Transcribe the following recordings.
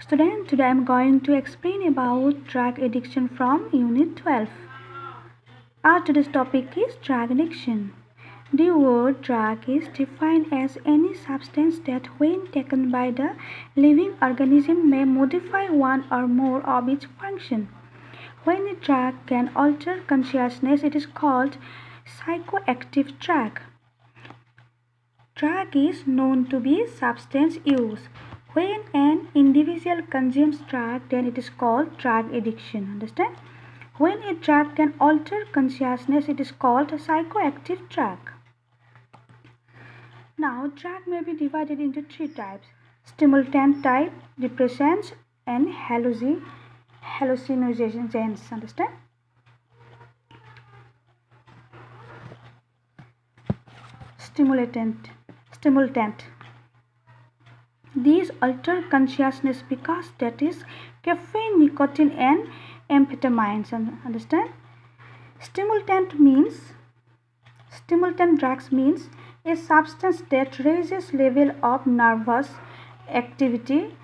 Student, today I am going to explain about drug addiction from Unit 12. Our today's topic is drug addiction. The word drug is defined as any substance that when taken by the living organism may modify one or more of its function. When a drug can alter consciousness, it is called psychoactive drug. Drug is known to be substance use. When an individual consumes drug, then it is called drug addiction. Understand? When a drug can alter consciousness, it is called a psychoactive drug. Now, drug may be divided into three types: stimulant type, depressants, and hallucinogens. Understand? Stimulant. These alter consciousness because that is caffeine, nicotine, and amphetamines. Understand? Stimulant drugs means a substance that raises level of nervous activity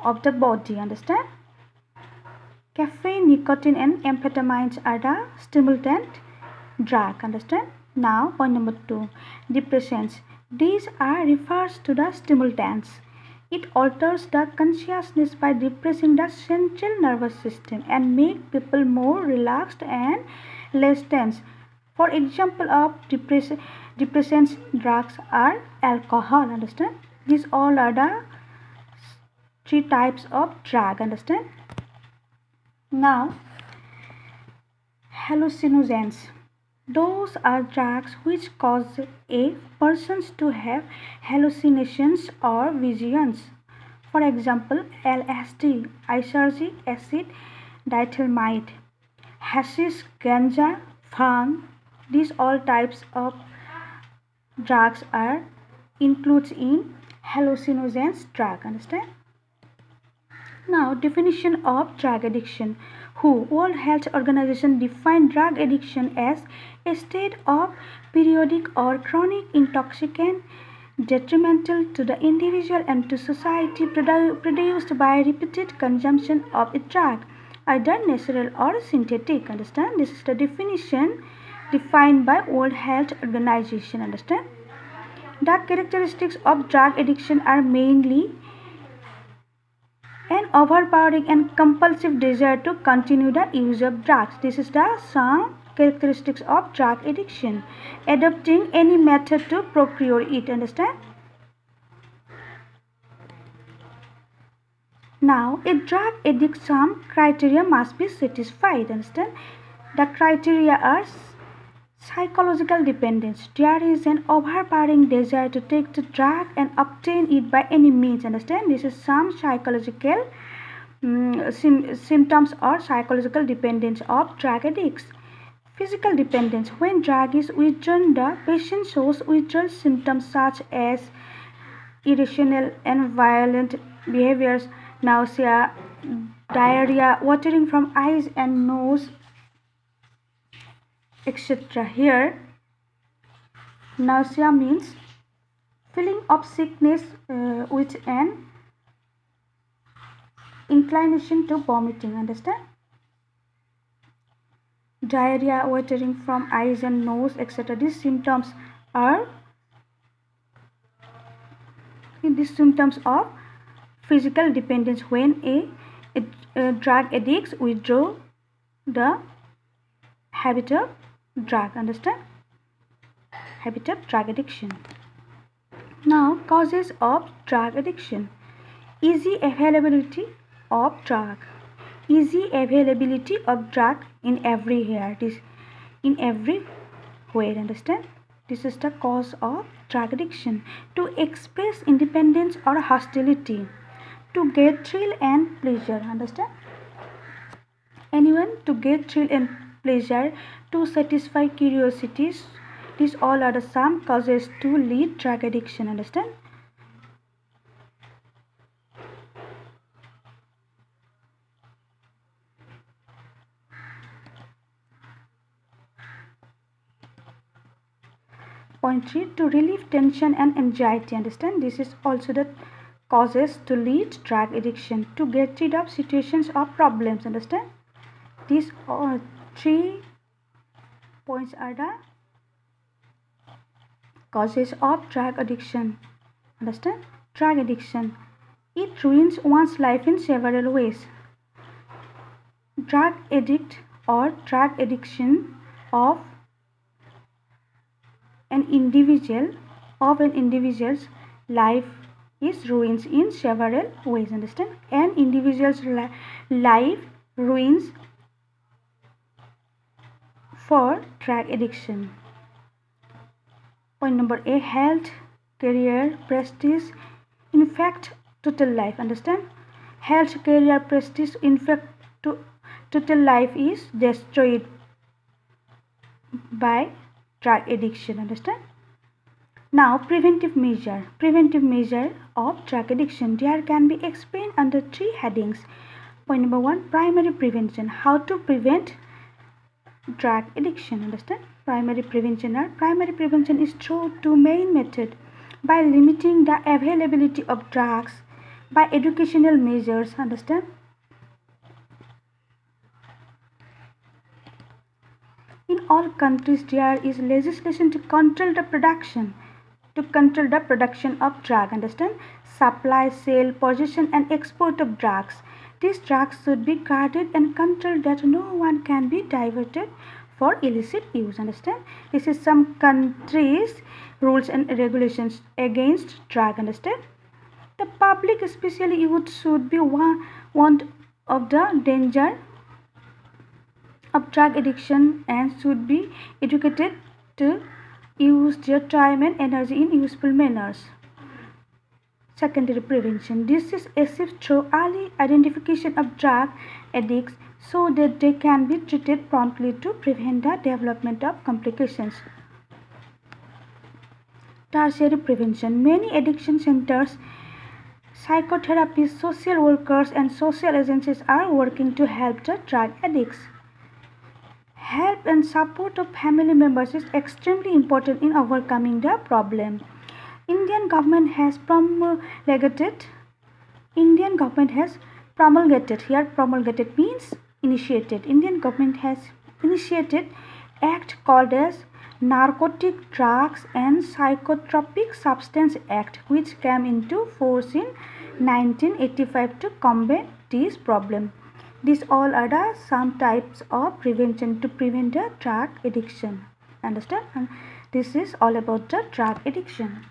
of the body. Understand? Caffeine, nicotine, and amphetamines are the stimulant drug. Understand? Now, point number 2, depressants. These are refers to the stimulants. It alters the consciousness by depressing the central nervous system and make people more relaxed and less tense. For example of depressants drugs are alcohol. Understand? These all are the three types of drug. Understand? Now, hallucinogens. Those are drugs which cause a person to have hallucinations or visions. For example, LSD, lysergic acid, diethylamide, hashish, ganja, bhang. These all types of drugs are included in hallucinogens drug. Understand? Now, definition of drug addiction. World Health Organization defines drug addiction as a state of periodic or chronic intoxication detrimental to the individual and to society produced by repeated consumption of a drug, either natural or synthetic. Understand? This is the definition defined by World Health Organization. Understand? The characteristics of drug addiction are mainly an overpowering and compulsive desire to continue the use of drugs. This is the some characteristics of drug addiction. Adopting any method to procure it. Understand? Now, a drug addict, some criteria must be satisfied. Understand? The criteria are psychological dependence. There is an overpowering desire to take the drug and obtain it by any means. Understand? This is some psychological symptoms or psychological dependence of drug addicts. Physical dependence. When drug is withdrawn, the patient shows withdrawal symptoms such as irrational and violent behaviors, nausea, diarrhea, watering from eyes and nose, etc. Here, nausea means feeling of sickness with an inclination to vomiting. Understand? Diarrhea, watering from eyes and nose, etc. These symptoms of physical dependence when a drug addict withdraw the habit of drug. Understand? Habit of drug addiction. Now, causes of drug addiction. Easy availability of drug. Easy availability of drug in everywhere. In everywhere. Understand? This is the cause of drug addiction. To express independence or hostility. To get thrill and pleasure. Understand? Anyone to get thrill and pleasure, to satisfy curiosities. These all are the some causes to lead drug addiction. Understand? Point 3, to relieve tension and anxiety. Understand? This is also the causes to lead drug addiction, to get rid of situations or problems. Understand? These 3 points are the causes of drug addiction. Understand? Drug addiction. It ruins one's life in several ways. Drug addict or drug addiction of an individual's life is ruins in several ways. Understand? An individual's life ruins for drug addiction. Point number A, health, career, prestige, in fact total life. Understand? Health, career, prestige, in fact total life is destroyed by drug addiction. Understand? Now preventive measure of drug addiction. There can be explained under 3 headings. Point number 1, primary prevention. How to prevent drug addiction. Understand? Primary prevention is through 2 main methods: by limiting the availability of drugs, by educational measures. Understand? In all countries there is legislation to control the production of drug. Understand? Supply, sale, possession and export of drugs. These drugs should be guarded and controlled that no one can be diverted for illicit use. Understand? This is some countries' rules and regulations against drug. Understand? The public, especially youth, should be warned of the danger of drug addiction and should be educated to use their time and energy in useful manners. Secondary prevention. This is achieved through early identification of drug addicts so that they can be treated promptly to prevent the development of complications. Tertiary prevention. Many addiction centers, psychotherapists, social workers and social agencies are working to help the drug addicts. Help and support of family members is extremely important in overcoming the problem. Indian government has promulgated, here promulgated means initiated. Indian government has initiated act called as Narcotic Drugs and Psychotropic Substance Act, which came into force in 1985 to combat this problem. These all are the some types of prevention to prevent the drug addiction. Understand? And this is all about the drug addiction.